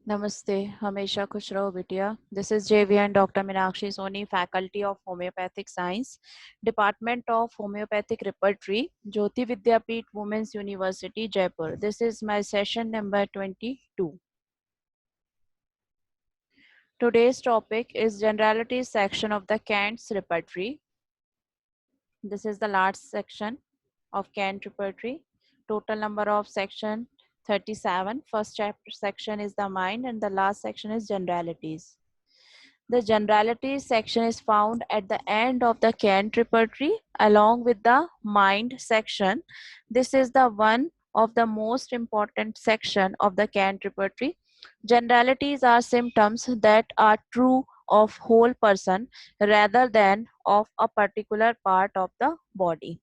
नमस्ते, हमेशा खुश रहो बिटिया। This is JVN doctor Meenakshi Soni, faculty of homeopathic science, department of homeopathic repertory, Jyoti Vidyapeeth women's university Jaipur. This is my session number 22. Today's topic is generalities section of the Kant's repertory. This is the last section of Kant repertory. Total number of section 37. First chapter section is the mind and the last section is generalities. The generalities section is found at the end of the Kant repertory along with the mind section. This is the one of the most important section of the Kant repertory. Generalities are symptoms that are true of whole person rather than of a particular part of the body.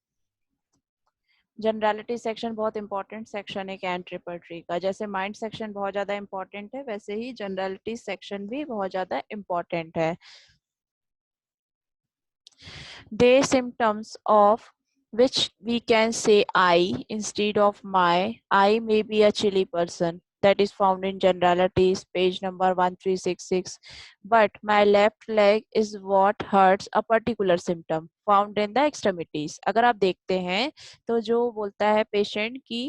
Generality section बहुत important section है cantt repertory का। जैसे mind section बहुत ज्यादा important है, वैसे ही generality section भी बहुत ज्यादा इंपॉर्टेंट है। They symptoms of which we can say I instead of my. I may be a chilly person. That is found in generalities, page number 1366. But my left leg is what hurts, a particular symptom found in the extremities. अगर आप देखते हैं तो जो बोलता है patient कि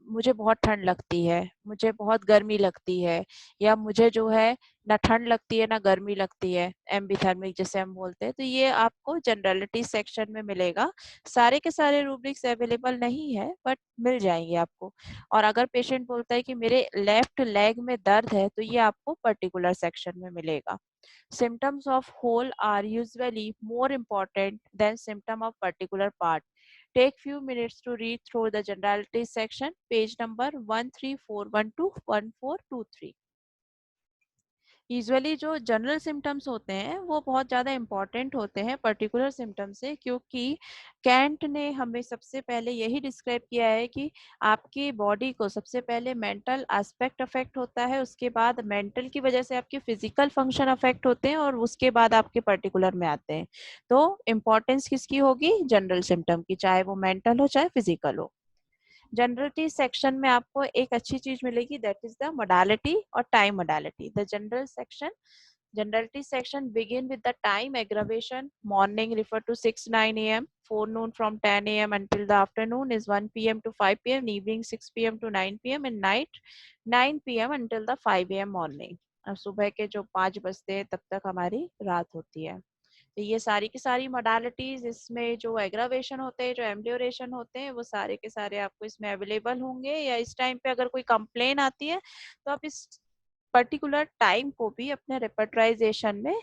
मुझे बहुत ठंड लगती है, मुझे बहुत गर्मी लगती है, या मुझे जो है ना ठंड लगती है ना गर्मी लगती है, एम्बिथर्मिक जिसे हम बोलते हैं, तो ये आपको जनरलिटी सेक्शन में मिलेगा। सारे के सारे रूब्रिक्स अवेलेबल नहीं है बट मिल जाएंगे आपको। और अगर पेशेंट बोलता है कि मेरे लेफ्ट लेग में दर्द है, तो ये आपको पर्टिकुलर सेक्शन में मिलेगा। Symptoms of whole are usually more important than symptom of particular part. Take few minutes to read through the generalities section, page number 13412 to 1423. Usually जो जनरल सिम्टम्स होते हैं वो बहुत ज़्यादा इम्पॉर्टेंट होते हैं पर्टिकुलर सिम्टम्स से, क्योंकि कैंट ने हमें सबसे पहले यही डिस्क्राइब किया है कि आपकी बॉडी को सबसे पहले मेंटल एस्पेक्ट अफेक्ट होता है, उसके बाद मेंटल की वजह से आपके फिजिकल फंक्शन अफेक्ट होते हैं, और उसके बाद आपके पर्टिकुलर में आते हैं। तो इम्पोर्टेंस किसकी होगी? जनरल सिम्टम की, चाहे वो मेंटल हो चाहे फिजिकल हो। जनरलिटी सेक्शन में आपको एक अच्छी चीज मिलेगी, दैट इज द मोडालिटी और time modality. The generality section begin with the time aggravation. Morning refer to 6-9 a.m. Forenoon from 10 a.m. until the afternoon is 1 p.m. to 5 p.m. Evening 6 p.m. to 9 p.m. and night 9 p.m. until the 5 a.m. morning. अब सुबह के जो 5 बजते हैं तब तक हमारी रात होती है। तो ये सारी की सारी मोडालिटीज, इसमें जो एग्रावेशन होते हैं, जो एम्ब्लियोरेशन होते हैं, वो सारे के सारे आपको इसमें अवेलेबल होंगे। या इस टाइम पे अगर कोई कंप्लेन आती है तो आप इस पर्टिकुलर टाइम को भी अपने रेपर्टराइजेशन में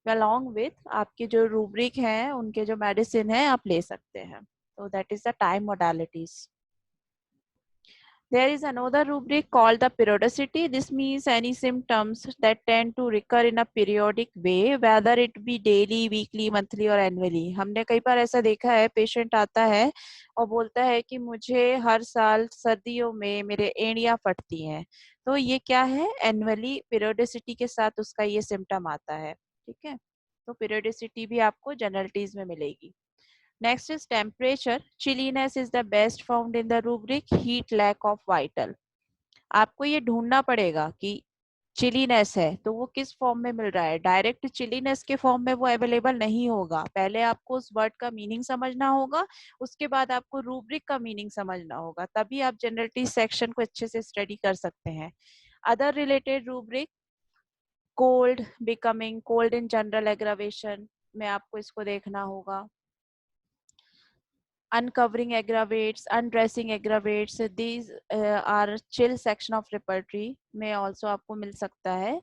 अलॉन्ग विथ आपके जो रूब्रिक हैं, उनके जो मेडिसिन है, आप ले सकते हैं। तो that is the time modalities. There is another rubric called the periodicity. This means any symptoms that tend to recur in a periodic way, whether it be daily, weekly, monthly or annually. हमने कई बार ऐसा देखा है, patient आता है और बोलता है कि मुझे हर साल सर्दियों में मेरे एड़ियां फटती हैं। तो ये क्या है? एनुअली पीरियोडिसिटी के साथ उसका ये सिम्टम आता है। ठीक है, तो पीरियोडिसिटी भी आपको जनरलिटीज में मिलेगी। Next is temperature. Chilliness is the best found in the rubric heat lack of vital. आपको ये ढूंढना पड़ेगा कि चिलीनेस है तो वो किस फॉर्म में मिल रहा है। डायरेक्ट चिलीनेस के फॉर्म में वो अवेलेबल नहीं होगा। पहले आपको उस वर्ड का मीनिंग समझना होगा, उसके बाद आपको रूब्रिक का मीनिंग समझना होगा, तभी आप जनरलिटी सेक्शन को अच्छे से स्टडी कर सकते हैं। Other related rubric, cold, becoming cold in general aggravation में आपको इसको देखना होगा। uncovering aggravates, undressing aggravates, these are chill section of repertory में also आपको मिल सकता है।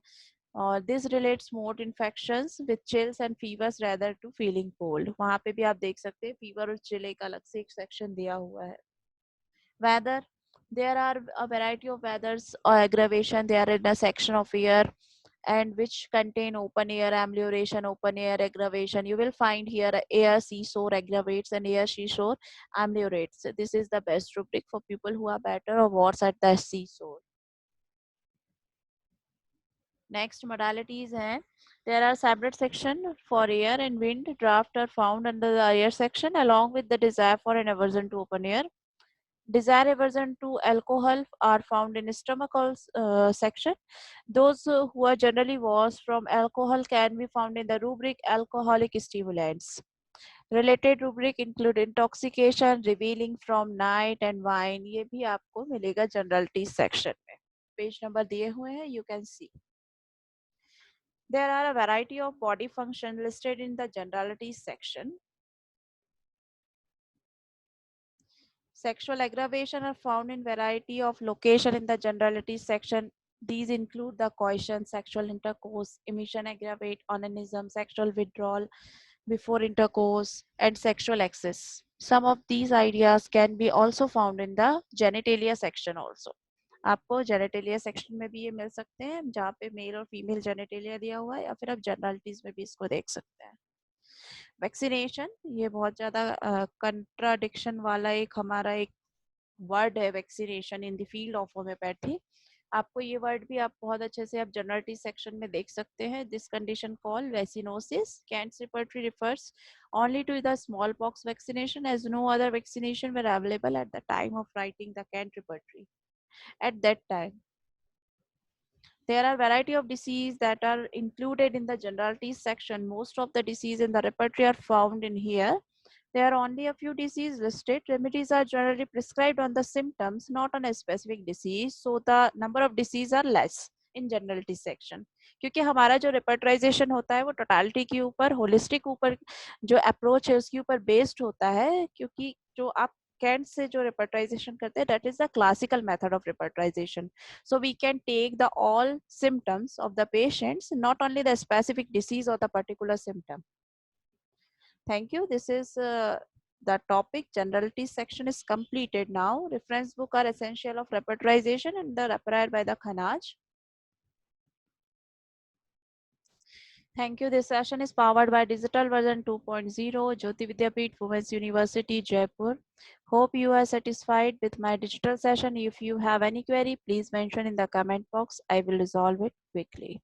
और this relates more to infections with chills and fevers rather to feeling cold. वहाँ पे भी आप देख सकते हैं फीवर और चिल एक अलग से एक सेक्शन दिया हुआ है। Weather, there are a variety of weathers or aggravation. They are in a section of ear and which contain open air amelioration, open air aggravation. You will find here air seashore aggravates and air seashore ameliorates. This is the best rubric for people who are better or worse at the seashore. Next modalities हैं, there are separate section for air and wind. Draft are found under the air section along with the desire for an aversion to open air. Desire aversion to alcohol are found in stomachal section. Those who are generally washed from alcohol can be found in the rubric alcoholic stimulants. Related rubric include intoxication, revealing from night and wine. ये भी आपको मिलेगा generalities section में. Page number दिए हुए हैं, you can see. There are a variety of body function listed in the generalities section. Sexual aggravation are found in variety of location in the generalities section. These include the coition, sexual intercourse, emission aggravate, onanism, sexual withdrawal before intercourse, and sexual excess. Some of these ideas can be also found in the genitalia section also. आपको genitalia section में भी ये मिल सकते हैं, जहाँ पे mail और female genitalia दिया हुआ है, या फिर आप जनरलिटीज में भी इसको देख सकते हैं. वैक्सीनेशन, ये बहुत ज्यादा कंट्राडिक्शन वाला एक हमारा एक वर्ड है, vaccination in the field of homeopathy. आपको ये वर्ड भी आप बहुत अच्छे से आप जनरलिटी सेक्शन में देख सकते हैं. This condition called vaccinosis. Kent's repertory refers only to the smallpox vaccination, as no other vaccination were available at the time of writing the Kent repertory. At that time, there are variety of disease that are included in the generalities section. Most of the disease in the repertory are found in here. There are only a few diseases listed. Remedies are generally prescribed on the symptoms, not on a specific disease. So the number of diseases are less in generality section. क्योंकि हमारा जो repertorization होता है वो totality के ऊपर, holistic ऊपर जो approach है उसके ऊपर based होता है. क्योंकि जो आप Kent से जो repertorization करते हैं, that is the classical method of repertorization. So we can take the all symptoms of the patients, not only the specific disease or the particular symptom. Thank you. This is the topic. Generalities section is completed now. Reference book are essential of repertorization and the required by the Khanaj. Thank you. This session is powered by digital version 2.0, Jyoti Vidyapeeth, Women's University, Jaipur. Hope you are satisfied with my digital session. If you have any query, please mention in the comment box. I will resolve it quickly.